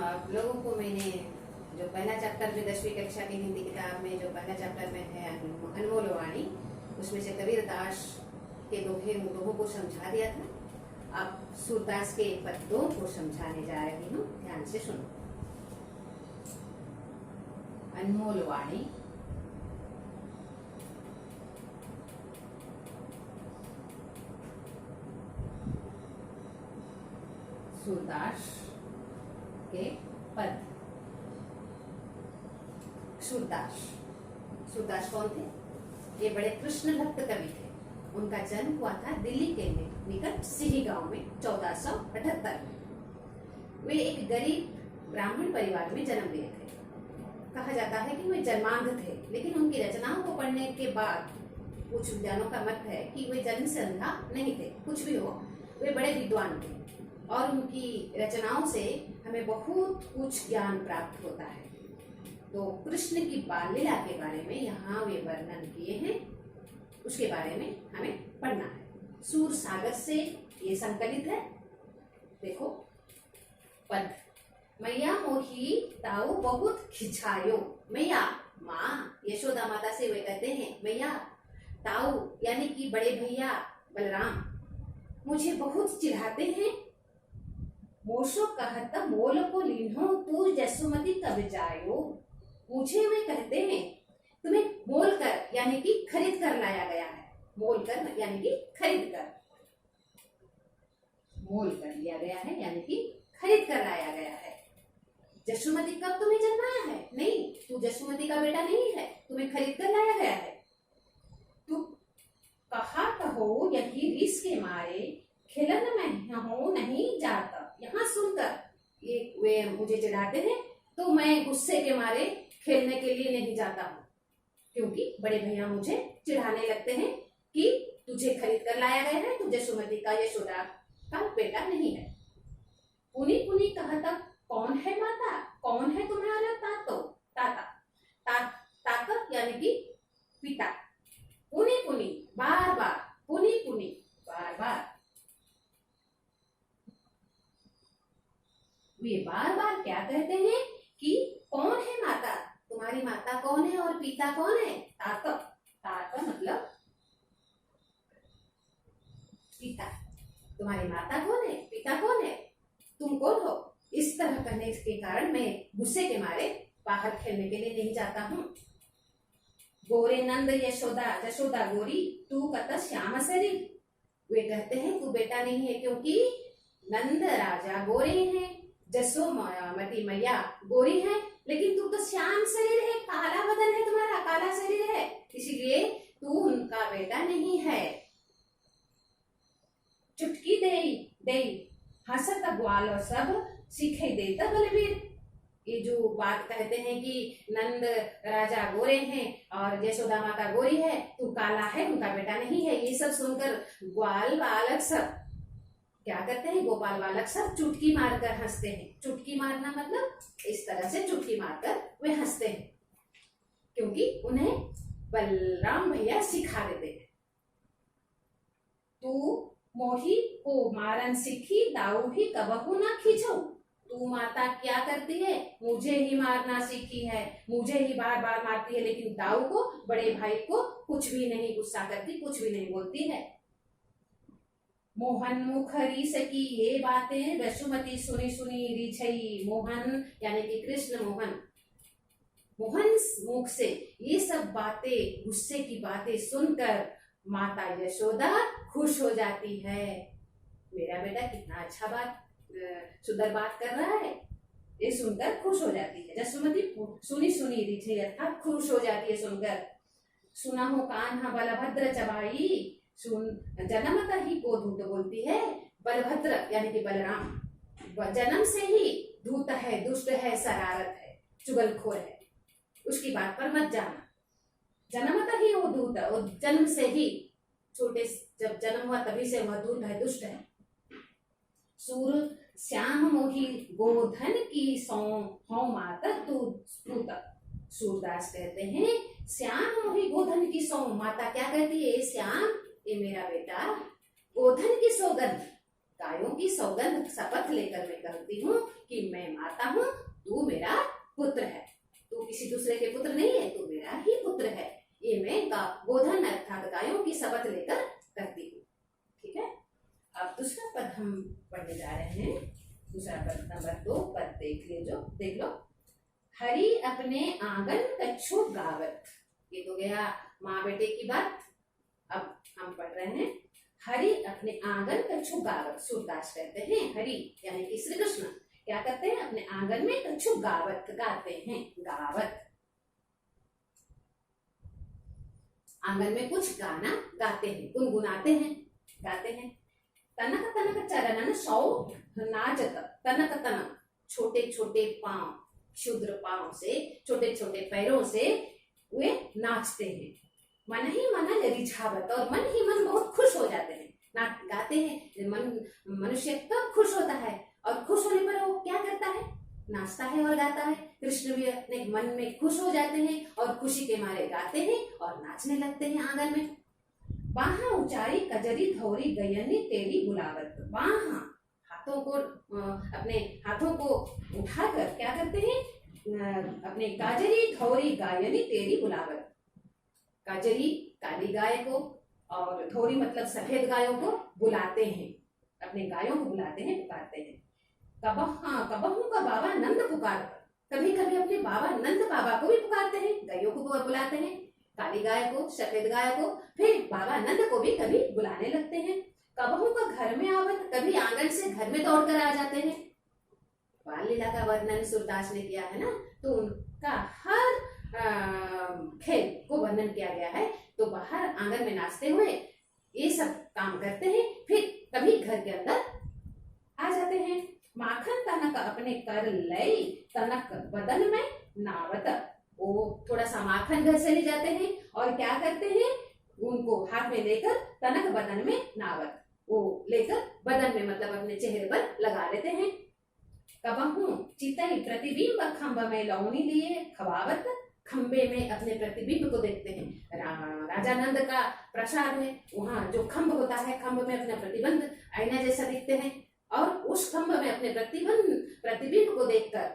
आप लोगों को मैंने जो पहला चैप्टर में 10वीं कक्षा की हिंदी किताब में जो पहला चैप्टर में है अनमोल वाणी, उसमें से कबीर दास के दोहों को समझा दिया था। अब सूरदास के पद्यों को समझाने जा रही हूँ, ध्यान से सुनो। अनमोल वाणी। सूरदास के पद। सूरदास कौन थे? ये बड़े कृष्ण भक्त कवि थे। उनका जन्म हुआ था दिल्ली के निकट सिही गांव में 1478 में। वे एक गरीब ब्राह्मण परिवार में जन्म लिए थे। कहा जाता है कि वे जन्मांध थे, लेकिन उनकी रचनाओं को पढ़ने के बाद कुछ विद्वानों का मत है कि वे जन्म से अंधा नहीं थे। कुछ भी हो, वे बड़े विद्वान थे और उनकी रचनाओं से हमें बहुत कुछ ज्ञान प्राप्त होता है। तो कृष्ण की बाल लीला के बारे में यहाँ वे वर्णन किए हैं, उसके बारे में हमें पढ़ना है। सूर सागर से ये संकलित है। देखो पद। मैया मोही ताऊ बहुत खिंचायो। मैया माँ यशोदा माता से वे कहते हैं मैया। ताऊ यानी कि बड़े भैया बलराम मुझे बहुत चिढ़ाते हैं। मोशो कहता मोल को लीन्हो तू जसुमती कब जायो। मुझे वे कहते हैं तुम्हें मोल कर यानी कि खरीद कर लाया गया है। मोल कर यानी कि खरीद कर। मोल कर लिया गया है यानी कि खरीद कर लाया गया है। जसुमती कब तुम्हें जन्माया है? नहीं, तू जसुमती का बेटा नहीं है, तुम्हें खरीद कर लाया गया है। तू कहा कहो यही रिस के मारे खिलन में हो नहीं जाता। यहाँ सुनकर ये वे मुझे चिढ़ाते हैं तो मैं गुस्से के मारे खेलने के लिए नहीं जाता हूँ, क्योंकि बड़े भैया मुझे चिढ़ाने लगते हैं कि तुझे खरीद कर लाया गया है, तू जसुमती का यशोदा का बेटा नहीं है। पुनी पुनी कहता कौन है माता, कौन है तुम्हारा ताता यानी कि पिता। पुनी पुनी बार बार, पुनी पुनी बार बार। वे बार बार क्या कहते हैं कि कौन है माता, तुम्हारी माता कौन है और पिता कौन है? ताता मतलब पिता। तुम्हारी माता कौन है, पिता कौन है, तुम कौन हो? इस तरह कहने के कारण मैं गुस्से के मारे बाहर खेलने के लिए नहीं जाता हूँ। गोरे नंद जशोदा गोरी तू कत श्याम शरीर। वे कहते हैं तू बेटा नहीं है क्योंकि नंद राजा गोरे हैं, जसोमती मैया गोरी है, लेकिन तू तो श्याम शरीर है, काला बदन है तुम्हारा, काला शरीर है, इसीलिए तू उनका बेटा नहीं है। चुटकी दे हंसत ग्वाल सब सीखे देता बलवीर। ये जो बात कहते हैं कि नंद राजा गोरे हैं और यशोदा माता गोरी है, तू काला है, उनका बेटा नहीं है, ये सब सुनकर ग्वाल बालक सब क्या करते हैं? गोपाल बालक सब चुटकी मारकर हंसते हैं। चुटकी मारना मतलब इस तरह से चुटकी मारकर वे हंसते हैं, क्योंकि उन्हें बलराम भैया सिखा देते हैं। तू मोही को मारन सीखी दाऊ ही कबहू ना खींचो। तू माता क्या करती है? मुझे ही मारना सीखी है, मुझे ही बार बार मारती है, लेकिन दाऊ को, बड़े भाई को कुछ भी नहीं गुस्सा करती, कुछ भी नहीं बोलती है। मोहन मुख रीस की ये बातें वसुमती सुनी सुनी रिछई। मोहन यानी कि कृष्ण मोहन मुख से ये सब बातें, गुस्से की बातें सुनकर माता यशोदा खुश हो जाती है। मेरा बेटा कितना अच्छा बात, सुंदर बात कर रहा है, ये सुनकर खुश हो जाती है। जसुमती सुनी सुनी रिछई अर्थात खुश हो जाती है सुनकर। सुना हो कान्हा बलभद्र चबाई सुन जन्मता ही को धूत बोलती है। बलभद्र यानी कि बलराम जन्म से ही धूत है, दुष्ट है, शरारत है, चुगलखोर है, उसकी बात पर मत जाना। जन्मता ही वो धूत है, वो जन्म से ही, छोटे जब जन्म हुआ तभी से वह धूत है, दुष्ट है। सूर श्याम मोही गोधन की सौ हौ माता तू सूरदास कहते हैं श्याम मोही गोधन की सौ। माता क्या कहती है? श्याम ये मेरा बेटा गोधन की सौगंध, गायों की सौगंध शपथ लेकर मैं कहती हूँ कि मैं माता हूँ, तू मेरा पुत्र है। तू किसी दूसरे के पुत्र नहीं है, तू मेरा ही पुत्र है। ये मैं गोधन अर्थात गायों की शपथ लेकर कहती हूँ। ठीक है, अब दूसरा पद हम पढ़ने जा रहे हैं। दूसरा पद नंबर 2 पद देख लो। हरि अपने आंगन कछु गावत। ये तो गया माँ बेटे की बात। अब हम पढ़ रहे हैं हरि अपने आंगन कछु गावत। सूरदास कहते हैं हरि यानी कि श्री कृष्ण क्या करते हैं, अपने आंगन में कछु गावत गाते हैं। गावत आंगन में कुछ गाना गाते हैं, गुनगुनाते हैं, गाते हैं। तनक तनक चरणन सौ नाचत। तनक तनक छोटे छोटे पांव, क्षुद्र पांव से, छोटे छोटे पैरों से वे नाचते हैं। मन ही मन रिझावत, और मन ही मन बहुत खुश हो जाते हैं। नाच गाते हैं। मनुष्य कब खुश होता है, और खुश होने पर वो क्या करता है, नाचता है और गाता है। कृष्ण भी अपने मन में खुश हो जाते हैं और खुशी के मारे गाते हैं और नाचने लगते हैं आंगन में। बाहा उचारी कजरी धौरी गयनी तेरी बुलावत। बाहा हाथों को, अपने हाथों को उठाकर क्या करते हैं, अपने काजरी धौरी गायनी तेरी बुलावत। काजरी काली गाय को और धौरी मतलब सफेद गायों को बुलाते हैं, अपने गायों को बुलाते हैं, पुकारते हैं। कबहू का बाबा नंद पुकार। कभी कभी अपने बाबा नंद बाबा को भी पुकारते हैं, गायों को बुलाते हैं, काली गाय को, सफेद गाय को, फिर बाबा नंद को भी कभी बुलाने लगते हैं। कबहू का घर में आवत, कभी आंगन से घर में दौड़कर आ जाते हैं। बाल लीला का वर्णन सूरदास ने किया है ना, तो उनका हर खेल को वर्णन किया गया है। तो बाहर आंगन में नाचते हुए ये सब काम करते हैं, फिर कभी घर के अंदर आ जाते हैं। माखन तनक अपने कर लई, तनक बदन में नावत। वो थोड़ा सा माखन घर से ले जाते हैं और क्या करते हैं, उनको हाथ में लेकर तनक बदन में नावत, वो लेकर बदन में मतलब अपने चेहरे पर लगा लेते हैं। कबहू चितई प्रतिबिंब खंभ में लौनी लिए खवावत। खंबे में अपने प्रतिबिंब को देखते हैं। राजा नंद का प्रसाद है, वहाँ जो खंभ होता है, खंभ में अपना प्रतिबिंब आईना जैसा दिखते हैं, और उस खंभ में अपने प्रतिबिंब को देखकर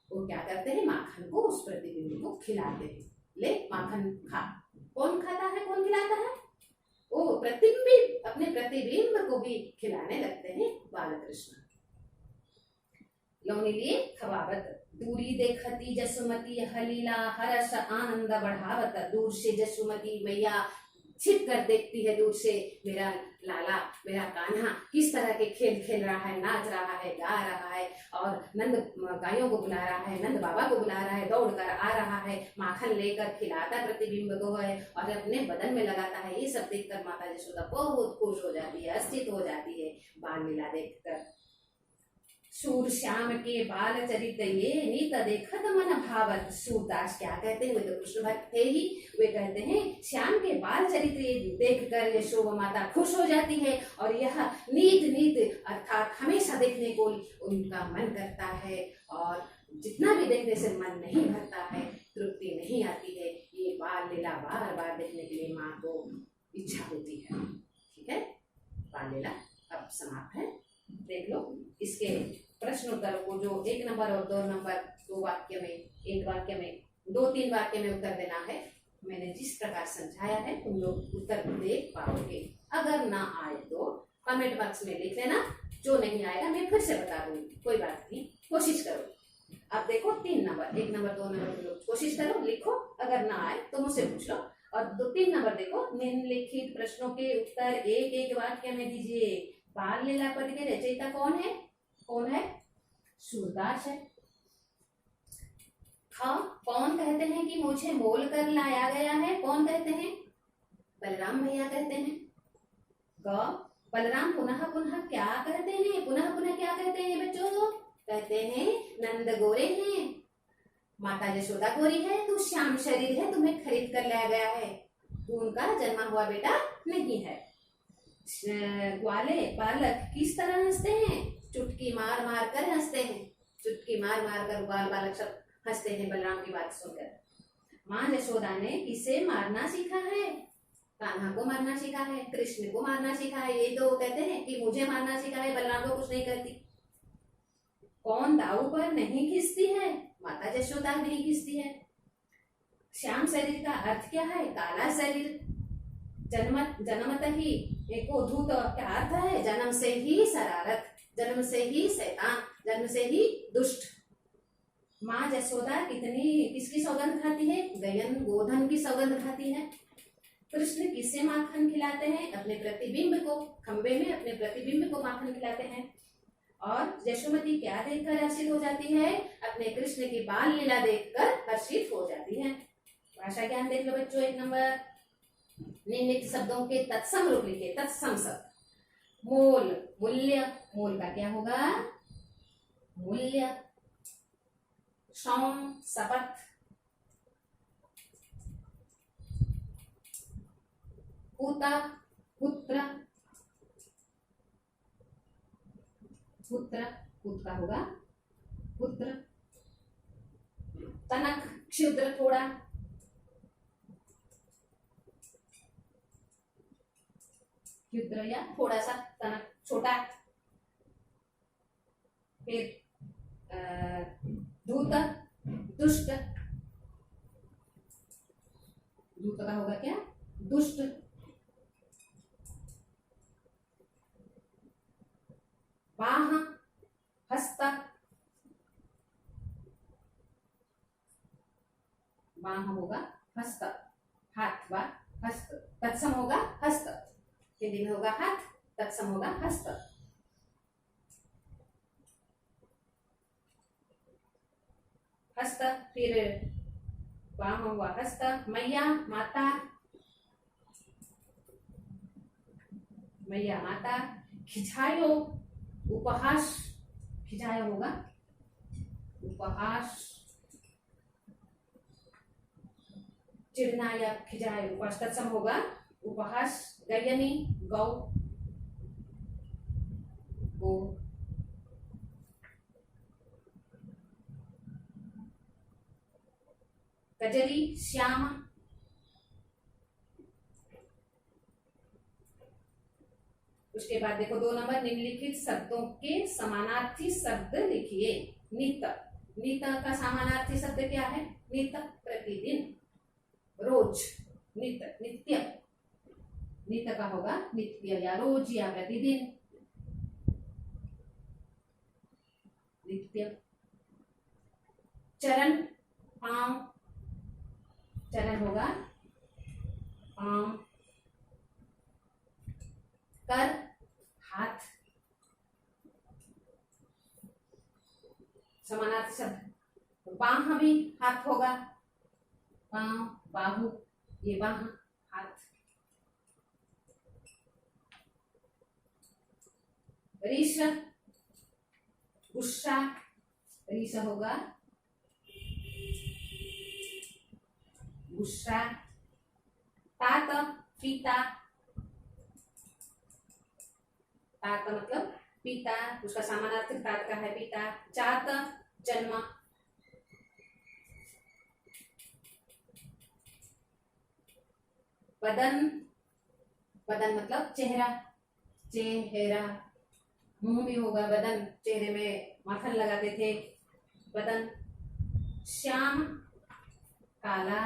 वो क्या करते हैं, माखन को उस प्रतिबिंब को खिलाते हैं। ले माखन खा। कौन खाता है, कौन खिलाता है, वो प्रतिबिंब अपने प्रतिबिंब को भी खिलाने लगते हैं बाल कृष्ण। लौनी लिए खवावत। दूरी देखती जसुमती हलीला हरस आनंद बढ़ावत। दूर से जसुमती मैया छिप कर देखती है, दूर से मेरा लाला, मेरा कान्हा किस तरह के खेल खेल रहा है, नाच रहा है, गा रहा है, और नंद गायों को बुला रहा है, नंद बाबा को बुला रहा है, दौड़ कर आ रहा है, माखन लेकर खिलाता प्रतिबिंब को है और अपने बदन में लगाता है। ये सब देखकर माता यशोदा बहुत खुश हो जाती है, हर्षित हो जाती है बाल लीला देखकर। सूर श्याम के बाल चरित ये नीत देखत मन भावत। सूरदास क्या कहते हैं, वे तो कृष्ण भक्त थे ही, वे कहते हैं श्याम के बाल चरित्र देखकर यशोदा माता खुश हो जाती है, और यह नीत अर्थात हमेशा देखने को उनका मन करता है, और जितना भी देखने से मन नहीं भरता है, तृप्ति नहीं आती है। ये बाल लीला बार बार देखने के लिए माँ को इच्छा होती है। ठीक है, बाल लीला अब समाप्त है। देख लो इसके प्रश्न उत्तर को, जो 1 नंबर और 2 नंबर, 2 वाक्य में, 1 वाक्य में, 2-3 वाक्य में उत्तर देना है। मैंने जिस प्रकार समझाया है तुम लोग उत्तर देख पाओगे। अगर ना आए तो कमेंट बॉक्स में लिख लेना, जो नहीं आएगा मैं फिर से बता दूंगी, कोई बात नहीं, कोशिश करो। अब देखो 3 नंबर, 1 नंबर 2 नंबर तुम लोग कोशिश करो, लिखो, अगर ना आए तो मुझसे पूछ लो। और 3 नंबर देखो, निम्नलिखित प्रश्नों के उत्तर एक वाक्य में दीजिए। बाल लीला पद के रचयिता कौन है, कौन है, सूरदास है। कौन कहते हैं कि मुझे मोल कर लाया गया है, कौन कहते हैं, बलराम भैया कहते हैं। बलराम पुनः पुनः क्या कहते हैं, पुनः पुनः क्या कहते हैं बच्चों, कहते हैं नंद गोरे हैं, माता यशोदा गोरी है, तू श्याम शरीर है, तुम्हें खरीद कर लाया गया है, तू उनका जन्मा हुआ बेटा नहीं है। ग्वाले बालक किस तरह हंसते हैं, चुटकी मार मार कर हंसते हैं, चुटकी मार मार कर ग्वाल बालक सब हंसते हैं बलराम की बात सुनकर। माँ यशोदा ने किसे मारना सीखा है, कान्हा को मारना सीखा है, कृष्ण को मारना सीखा है। ये तो कहते हैं कि मुझे मारना सीखा है, बलराम को कुछ नहीं करती। कौन दाऊ पर नहीं खींचती है? माता यशोदा नहीं खींचती है। श्याम शरीर का अर्थ क्या है? काला शरीर। जन्मत ही एको धूत क्या अर्थ है? जन्म से ही शरारत, जन्म से ही शैतान, जन्म से ही दुष्ट। माँ यशोदा किसकी सौगंध खाती है? गयन गोधन की सौगंध खाती है। कृष्ण किससे माखन खिलाते हैं? अपने प्रतिबिंब को, खंबे में अपने प्रतिबिंब को माखन खिलाते हैं। और यशोमती क्या देखकर हर्षित हो जाती है? अपने कृष्ण की बाल लीला देखकर हर्षित हो जाती है। भाषा ज्ञान देख लो बच्चों। 1 नंबर, निम्नलिखित शब्दों के तत्सम रूप लिखे। तत्सम शब्द मोल, मूल्य। मोल का क्या होगा? मूल्य। सौम, शपथ। पूता, पुत्र। पुत्र, पुत्र का होगा पुत्र। तनक, क्षुद्र, थोड़ा। क्षुद्र या थोड़ा सा, तनक छोटा। फिर धूत, दुष्ट। धूत का होगा क्या? दुष्ट। बाह, हस्त। बाह होगा हस्त, हाथ व हस्त। तत्सम होगा हस्त, हिंदी में होगा हाथ, तत्सम होगा हस्त। हस्त, फिर बाह हुआ हस्त। मैया, माता। मैया, माता। खिझायो, उपहास। खिझायो होगा उपहास। चिढ़ना या खिझायो, उपहास। तत्सम होगा उपहास। गयनी, गौ, गो। कजरी, श्याम। उसके बाद देखो 2 नंबर, निम्नलिखित शब्दों के समानार्थी शब्द लिखिए। नित, नित का समानार्थी शब्द क्या है? नित, प्रतिदिन, रोज। नित, नित्य। नित का होगा नित्य या रोज या प्रतिदिन, नित्य। चरण, पांव। चरण होगा पांव। कर, हाथ। समानार्थी शब्द। बाह भी हाथ होगा, पांव, बाहु, ये बाह, हाथ। रीश, गुस्सा। रीश होगा गुस्सा। तात, पिता। तात मतलब पिता, उसका समानार्थी तात का है पिता। जात, जन्म। बदन, बदन मतलब चेहरा, चेहरा। मुंह भी होगा बदन, चेहरे में माखन लगाते थे, बदन। श्याम, काला।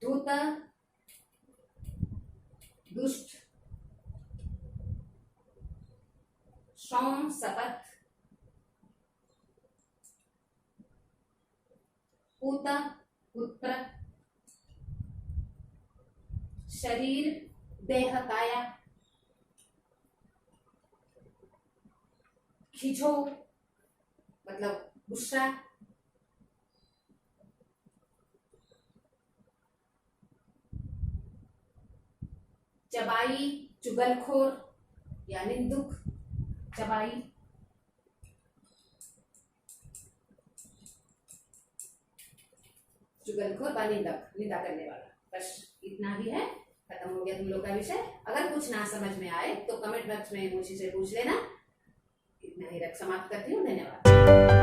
धूत, दुष्ट। सौम, शपथ। पूत, पुत्र। शरीर, देह, काया। खिंचो मतलब गुस्सा। चबाई, चुगलखोर या निंदुक। चबाई। चुगलखोर व निंदक, निंदा करने वाला। बस इतना ही है, खत्म हो गया तुम लोग का विषय। अगर कुछ ना समझ में आए तो कमेंट बॉक्स में मुझसे पूछ लेना। इतना ही रख समाप्त करती हूँ। धन्यवाद।